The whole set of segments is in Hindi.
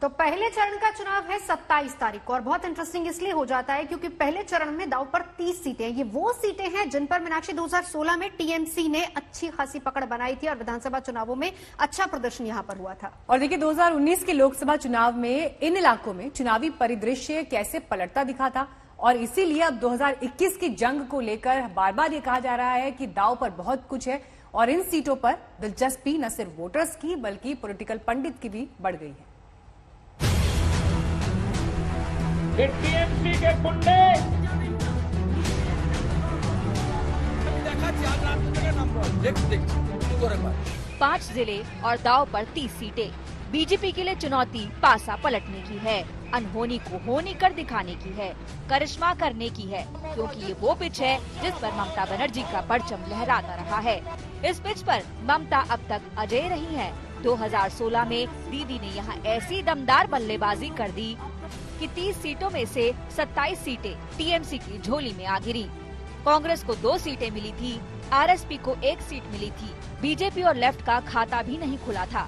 तो पहले चरण का चुनाव है 27 तारीख को और बहुत इंटरेस्टिंग इसलिए हो जाता है क्योंकि पहले चरण में दांव पर 30 सीटें, ये वो सीटें हैं जिन पर मीनाक्षी 2016 में टीएमसी ने अच्छी खासी पकड़ बनाई थी और विधानसभा चुनावों में अच्छा प्रदर्शन यहां पर हुआ था। और देखिए 2019 के लोकसभा चुनाव में इन इलाकों में चुनावी परिदृश्य कैसे पलटता दिखा था और इसीलिए अब 2021 की जंग को लेकर बार बार ये कहा जा रहा है कि दांव पर बहुत कुछ है और इन सीटों पर दिलचस्पी न सिर्फ वोटर्स की बल्कि पॉलिटिकल पंडित की भी बढ़ गई है। टीएमसी के गुंडे पांच जिले और दांव पर 30 सीटें। बीजेपी के लिए चुनौती पासा पलटने की है, अनहोनी को होनी कर दिखाने की है, करिश्मा करने की है, क्योंकि ये वो पिच है जिस पर ममता बनर्जी का परचम लहराता रहा है। इस पिच पर ममता अब तक अजेय रही है। 2016 में दीदी ने यहाँ ऐसी दमदार बल्लेबाजी कर दी कि 30 सीटों में से 27 सीटें टीएमसी की झोली में आ गिरी। कांग्रेस को 2 सीटें मिली थी, आरएसपी को 1 सीट मिली थी। बीजेपी और लेफ्ट का खाता भी नहीं खुला था।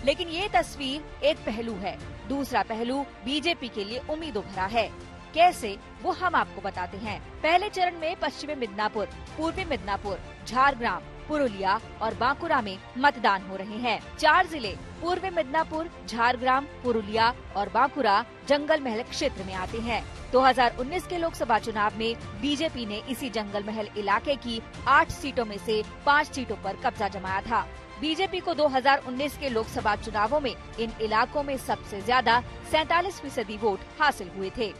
लेकिन ये तस्वीर एक पहलू है, दूसरा पहलू बीजेपी के लिए उम्मीदों भरा है। कैसे, वो हम आपको बताते हैं। पहले चरण में पश्चिमी मिदनापुर, पूर्वी मिदनापुर, झारग्राम, पुरुलिया और बांकुरा में मतदान हो रहे हैं। 4 जिले पूर्वी मिदनापुर, झारग्राम, पुरुलिया और बांकुरा जंगल महल क्षेत्र में आते हैं। 2019 के लोकसभा चुनाव में बीजेपी ने इसी जंगल महल इलाके की 8 सीटों में से 5 सीटों पर कब्जा जमाया था। बीजेपी को 2019 के लोकसभा चुनावों में इन इलाकों में सबसे ज्यादा 47% वोट हासिल हुए थे।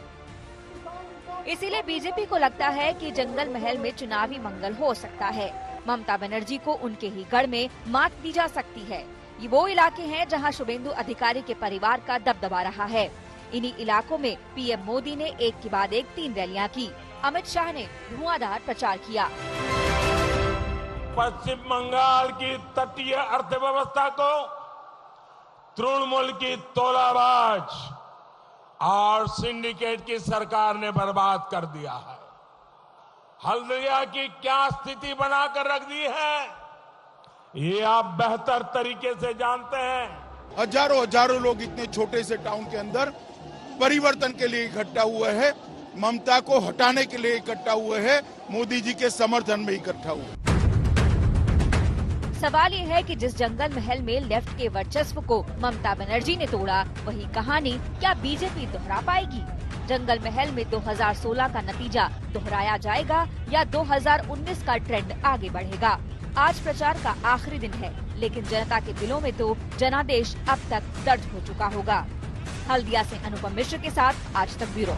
इसीलिए बीजेपी को लगता है कि जंगल महल में चुनावी मंगल हो सकता है। ममता बनर्जी को उनके ही गढ़ में मात दी जा सकती है। ये वो इलाके हैं जहां शुभेंदु अधिकारी के परिवार का दबदबा रहा है। इन्हीं इलाकों में पीएम मोदी ने एक के बाद एक 3 रैलियां की। अमित शाह ने धुआंधार प्रचार किया। पश्चिम बंगाल की तटीय अर्थव्यवस्था को तृणमूल की तोलाबाज और सिंडिकेट की सरकार ने बर्बाद कर दिया है। हल्दिया की क्या स्थिति बनाकर रख दी है, ये आप बेहतर तरीके से जानते हैं। हजारों लोग इतने छोटे से टाउन के अंदर परिवर्तन के लिए इकट्ठा हुए हैं, ममता को हटाने के लिए इकट्ठा हुए हैं, मोदी जी के समर्थन में इकट्ठा हुए। सवाल ये है कि जिस जंगल महल में लेफ्ट के वर्चस्व को ममता बनर्जी ने तोड़ा, वही कहानी क्या बीजेपी दोहरा पाएगी? जंगल महल में 2016 का नतीजा दोहराया जाएगा या 2019 का ट्रेंड आगे बढ़ेगा? आज प्रचार का आखिरी दिन है, लेकिन जनता के दिलों में तो जनादेश अब तक दर्ज हो चुका होगा। हल्दिया से अनुपम मिश्र के साथ आज तक ब्यूरो।